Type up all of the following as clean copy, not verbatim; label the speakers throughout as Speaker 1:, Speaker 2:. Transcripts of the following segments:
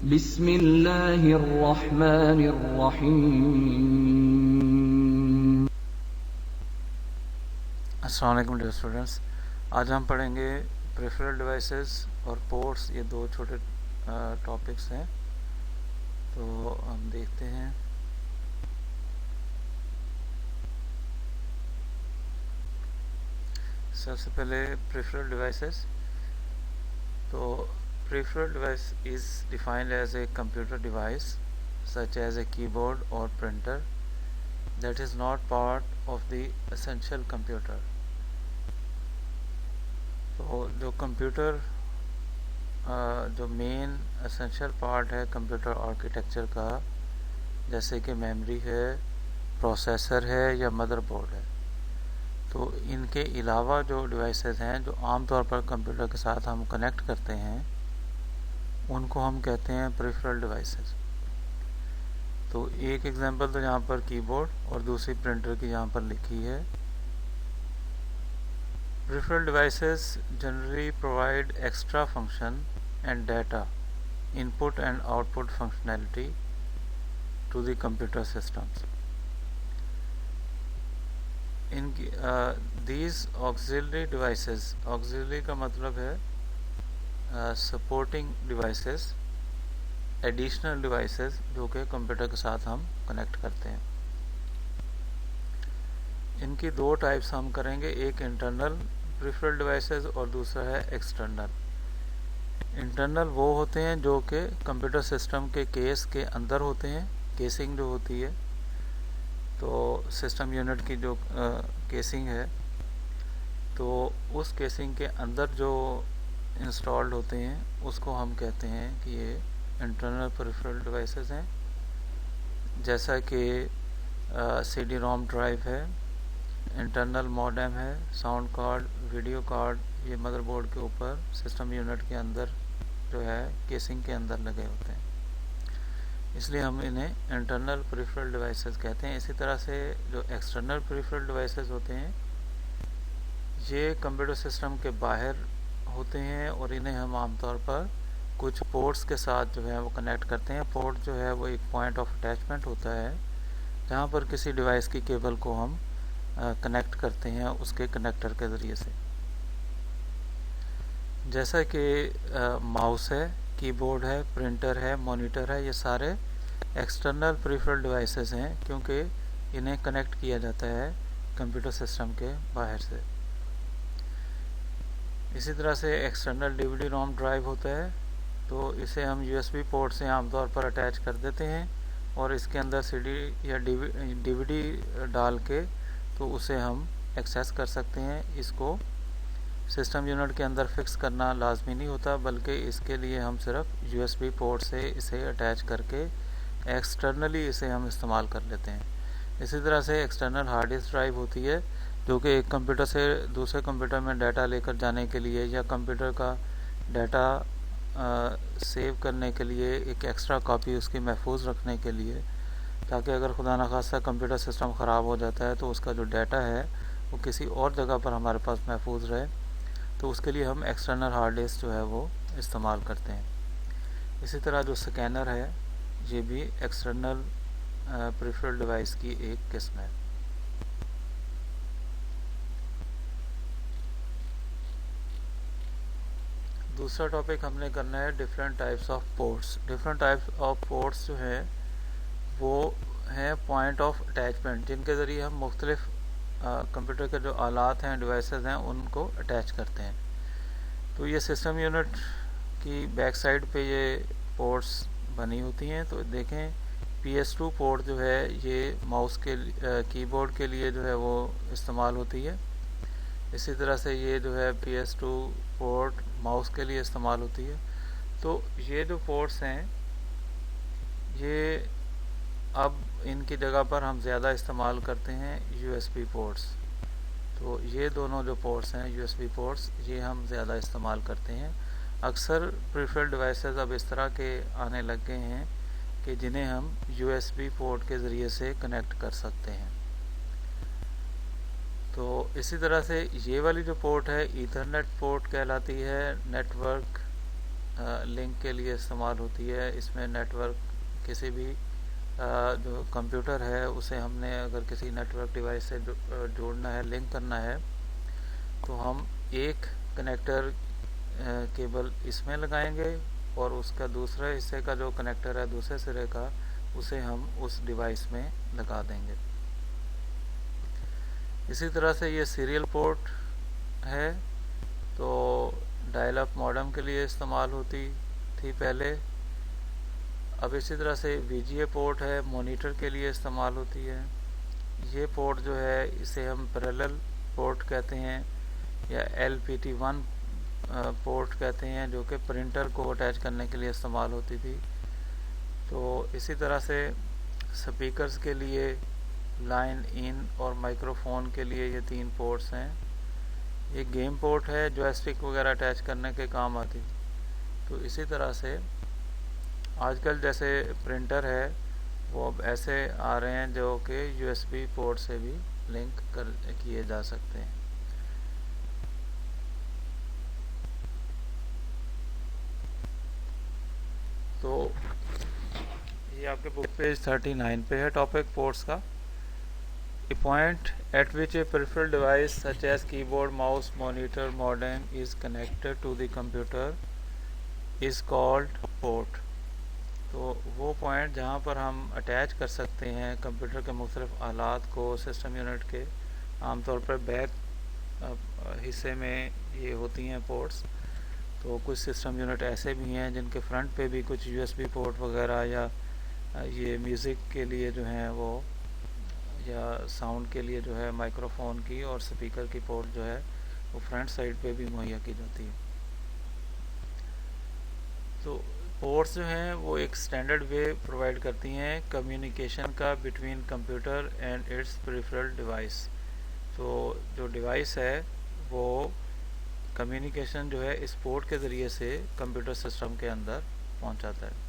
Speaker 1: बिस्मिल्लाहिर्रहमानिर्रहीम।
Speaker 2: अस्सलाम वालेकुम डियर स्टूडेंट्स। आज हम पढ़ेंगे प्रेफरल डिवाइसेस और पोर्ट्स। ये दो छोटे टॉपिक्स हैं, तो हम देखते हैं। सबसे पहले प्रेफरल डिवाइसेस। तो peripheral device is defined as a computer device such as a keyboard और printer that is not part of the essential computer। तो जो कंप्यूटर जो मेन एसेंशियल पार्ट है कंप्यूटर आर्किटेक्चर का, जैसे कि मेमोरी है, प्रोसेसर है या मदरबोर्ड है, तो इनके अलावा जो डिवाइसेस हैं जो आमतौर पर कंप्यूटर के साथ हम कनेक्ट करते हैं उनको हम कहते हैं पेरिफेरल डिवाइसेस। तो एक एग्जांपल तो यहाँ पर कीबोर्ड और दूसरी प्रिंटर की यहाँ पर लिखी है। Peripheral devices generally provide extra function and data input and output functionality to the computer systems. इनकी दीज ऑक्सिलरी डिवाइसेस, ऑक्सिलरी का मतलब है सपोर्टिंग डिवाइसेस, एडिशनल डिवाइसेस जो कि कंप्यूटर के साथ हम कनेक्ट करते हैं। इनकी दो टाइप्स हम करेंगे, एक इंटरनल पेरिफेरल डिवाइसेस और दूसरा है एक्सटर्नल। इंटरनल वो होते हैं जो कि कंप्यूटर सिस्टम के केस के अंदर होते हैं, केसिंग जो होती है। तो सिस्टम यूनिट की जो केसिंग है, तो उस केसिंग के अंदर जो इंस्टॉल्ड होते हैं उसको हम कहते हैं कि ये इंटरनल पेरिफेरल डिवाइसेस हैं। जैसा कि CD रोम ड्राइव है, इंटरनल मॉडेम है, साउंड कार्ड, वीडियो कार्ड, ये मदरबोर्ड के ऊपर सिस्टम यूनिट के अंदर जो है केसिंग के अंदर लगे होते हैं, इसलिए हम इन्हें इंटरनल पेरिफेरल डिवाइसेस कहते हैं। इसी तरह से जो एक्सटर्नल पेरिफेरल डिवाइसेस होते हैं ये कंप्यूटर सिस्टम के बाहर होते हैं और इन्हें हम आमतौर पर कुछ पोर्ट्स के साथ जो है वो कनेक्ट करते हैं। पोर्ट जो है वो एक पॉइंट ऑफ अटैचमेंट होता है जहाँ पर किसी डिवाइस की केबल को हम कनेक्ट करते हैं उसके कनेक्टर के ज़रिए से। जैसा कि माउस है, कीबोर्ड है, प्रिंटर है, मॉनिटर है, ये सारे एक्सटर्नल पेरिफेरल डिवाइसेस हैं क्योंकि इन्हें कनेक्ट किया जाता है कंप्यूटर सिस्टम के बाहर से। इसी तरह से एक्सटर्नल DVD रोम ड्राइव होता है, तो इसे हम USB पोर्ट से आमतौर पर अटैच कर देते हैं और इसके अंदर CD या DVD डाल के तो उसे हम एक्सेस कर सकते हैं। इसको सिस्टम यूनिट के अंदर फिक्स करना लाजमी नहीं होता, बल्कि इसके लिए हम सिर्फ USB पोर्ट से इसे अटैच करके एक्सटर्नली इसे हम इस्तेमाल कर लेते हैं। इसी तरह से एक्सटर्नल हार्ड डिस्क ड्राइव होती है जो कि एक कंप्यूटर से दूसरे कंप्यूटर में डाटा लेकर जाने के लिए या कंप्यूटर का डाटा सेव करने के लिए एक एक्स्ट्रा कॉपी उसकी महफूज रखने के लिए, ताकि अगर खुदा न खास्ता कंप्यूटर सिस्टम ख़राब हो जाता है तो उसका जो डाटा है वो किसी और जगह पर हमारे पास महफूज रहे, तो उसके लिए हम एक्सटर्नल हार्ड डिस्क जो है वो इस्तेमाल करते हैं। इसी तरह जो स्कैनर है ये भी एक्सटर्नल पेरिफेरल डिवाइस की एक किस्म है। दूसरा टॉपिक हमने करना है different types of ports. Different types of ports जो हैं वो हैं पॉइंट ऑफ अटैचमेंट, जिनके ज़रिए हम मुख्तलिफ कंप्यूटर के जो आलात हैं, डिवाइसेस हैं, उनको अटैच करते हैं। तो ये सिस्टम यूनिट की बैक साइड पे ये पोर्ट्स बनी होती हैं। तो देखें PS2 पोर्ट जो है ये माउस के कीबोर्ड के लिए जो है वो इस्तेमाल होती है। इसी तरह से ये जो है PS2 पोर्ट माउस के लिए इस्तेमाल होती है। तो ये जो पोर्ट्स हैं ये अब इनकी जगह पर हम ज़्यादा इस्तेमाल करते हैं USB पोर्ट्स। तो ये दोनों जो पोर्ट्स हैं USB पोर्ट्स, ये हम ज़्यादा इस्तेमाल करते हैं। अक्सर पेरिफेरल डिवाइसेस अब इस तरह के आने लग गए हैं कि जिन्हें हम USB पोर्ट के ज़रिए से कनेक्ट कर सकते हैं। तो इसी तरह से ये वाली जो पोर्ट है ईथरनेट पोर्ट कहलाती है, नेटवर्क लिंक के लिए इस्तेमाल होती है। इसमें नेटवर्क किसी भी जो कंप्यूटर है उसे हमने अगर किसी नेटवर्क डिवाइस से जोड़ना है, लिंक करना है, तो हम एक कनेक्टर केबल इसमें लगाएंगे और उसका दूसरे हिस्से का जो कनेक्टर है दूसरे सिरे का, उसे हम उस डिवाइस में लगा देंगे। इसी तरह से ये सीरियल पोर्ट है, तो डायल अप मॉडेम के लिए इस्तेमाल होती थी पहले। अब इसी तरह से VGA पोर्ट है, मॉनिटर के लिए इस्तेमाल होती है। ये पोर्ट जो है इसे हम पैरेलल पोर्ट कहते हैं या LPT1 पोर्ट कहते हैं, जो कि प्रिंटर को अटैच करने के लिए इस्तेमाल होती थी। तो इसी तरह से स्पीकर्स के लिए लाइन इन और माइक्रोफोन के लिए ये 3 पोर्ट्स हैं। एक गेम पोर्ट है, जॉयस्टिक वगैरह अटैच करने के काम आती थी। तो इसी तरह से आजकल जैसे प्रिंटर है वो अब ऐसे आ रहे हैं जो कि USB पोर्ट से भी लिंक किए जा सकते हैं। तो ये आपके बुक पेज 39 पे है टॉपिक पोर्ट्स का। A point at which a peripheral device such as keyboard, mouse, monitor, modem is connected to the computer is called port। तो वो पॉइंट जहाँ पर हम अटैच कर सकते हैं कंप्यूटर के मुख्तलिफ आलात को सिस्टम यूनिट के, आमतौर पर बैक हिस्से में ये होती हैं पोर्ट्स। तो कुछ सिस्टम यूनिट ऐसे भी हैं जिनके फ्रंट पे भी कुछ USB पोर्ट वगैरह या ये म्यूज़िक के लिए जो हैं वो, या साउंड के लिए जो है माइक्रोफोन की और स्पीकर की पोर्ट जो है वो फ्रंट साइड पे भी मुहैया की जाती है। तो पोर्ट्स जो हैं वो एक स्टैंडर्ड वे प्रोवाइड करती हैं कम्युनिकेशन का between computer and it's peripheral device. तो जो डिवाइस है वो कम्युनिकेशन जो है इस पोर्ट के ज़रिए से कंप्यूटर सिस्टम के अंदर पहुंचाता है।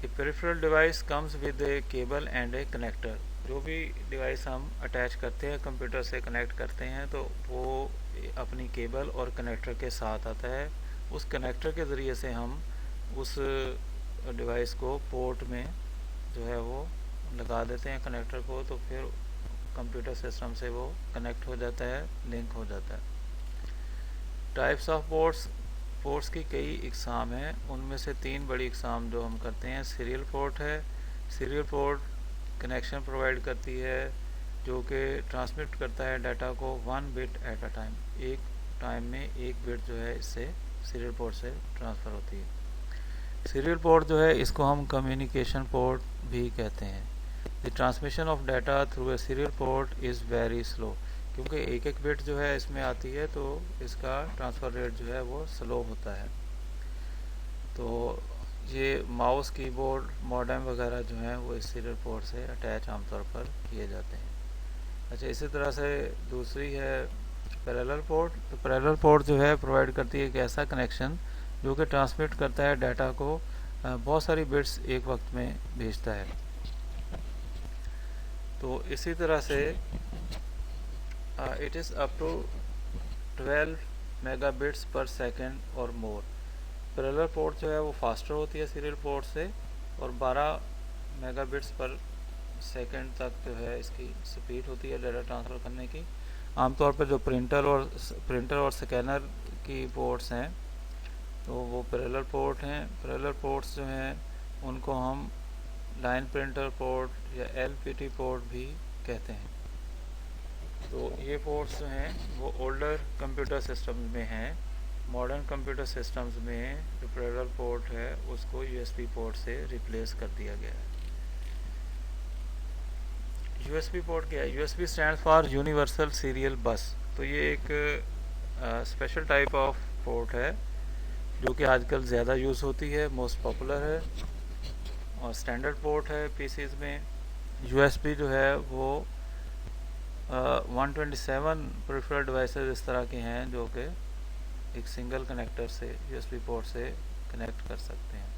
Speaker 2: A peripheral device comes with a cable and a connector. जो भी डिवाइस हम अटैच करते हैं कंप्यूटर से कनेक्ट करते हैं तो वो अपनी केबल और कनेक्टर के साथ आता है। उस कनेक्टर के ज़रिए से हम उस डिवाइस को पोर्ट में जो है वो लगा देते हैं कनेक्टर को, तो फिर कंप्यूटर सिस्टम से वो कनेक्ट हो जाता है, लिंक हो जाता है। टाइप्स ऑफ पोर्ट्स की कई इकसाम हैं, उनमें से 3 बड़ी इकसाम जो हम करते हैं। सीरियल पोर्ट है। सीरियल पोर्ट कनेक्शन प्रोवाइड करती है जो कि ट्रांसमिट करता है डाटा को 1 बिट एट अ टाइम। एक टाइम में 1 बिट जो है इससे सीरियल पोर्ट से ट्रांसफ़र होती है। सीरियल पोर्ट जो है इसको हम कम्युनिकेशन पोर्ट भी कहते हैं। The transmission of data through a serial port is very slow, क्योंकि एक एक बिट जो है इसमें आती है तो इसका ट्रांसफ़र रेट जो है वो स्लो होता है। तो ये माउस, कीबोर्ड, मॉडेम वगैरह जो हैं वो इस सीरियल पोर्ट से अटैच आमतौर पर किए जाते हैं। अच्छा, इसी तरह से दूसरी है पैरेलल पोर्ट। तो पैरेलल पोर्ट जो है प्रोवाइड करती है एक ऐसा कनेक्शन जो कि ट्रांसमिट करता है डाटा को बहुत सारी बिट्स एक वक्त में भेजता है। तो इसी तरह से it is up to 12 megabits per second और मोर। पैरेलल पोर्ट जो है वो फास्टर होती है सीरियल पोर्ट से, और 12 मेगाबिट्स पर सेकेंड तक जो है इसकी स्पीड होती है डाटा ट्रांसफ़र करने की। आमतौर पर जो प्रिंटर और स्कैनर की पोर्ट्स हैं तो वो पैरेलल पोर्ट हैं। पैरेलल पोर्ट्स जो हैं उनको हम लाइन प्रिंटर पोर्ट या LPT पोर्ट भी कहते हैं। तो ये पोर्ट्स जो हैं वो ओल्डर कंप्यूटर सिस्टम्स में हैं। मॉडर्न कंप्यूटर सिस्टम्स में जो पैरेलल पोर्ट है उसको USB पोर्ट से रिप्लेस कर दिया गया है। USB पोर्ट क्या है? USB stand for universal serial बस। तो ये एक स्पेशल टाइप ऑफ पोर्ट है जो कि आजकल ज़्यादा यूज़ होती है, मोस्ट पॉपुलर है और स्टैंडर्ड पोर्ट है PCs में। USB जो है वो 127 पेरिफेरल डिवाइसेस इस तरह के हैं जो कि एक सिंगल कनेक्टर से USB पोर्ट से कनेक्ट कर सकते हैं।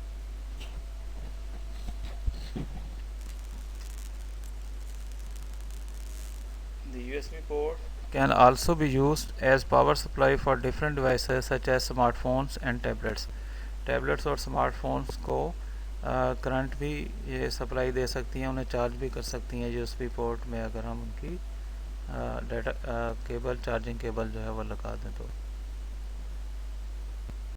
Speaker 2: The USB port can also be used as power supply for different devices such as smartphones and tablets. Tablets और स्मार्टफोन्स को करंट भी ये सप्लाई दे सकती हैं, उन्हें चार्ज भी कर सकती हैं यूएसबी पोर्ट में, अगर हम उनकी डाटा केबल चार्जिंग केबल जो है वो लगा दें तो।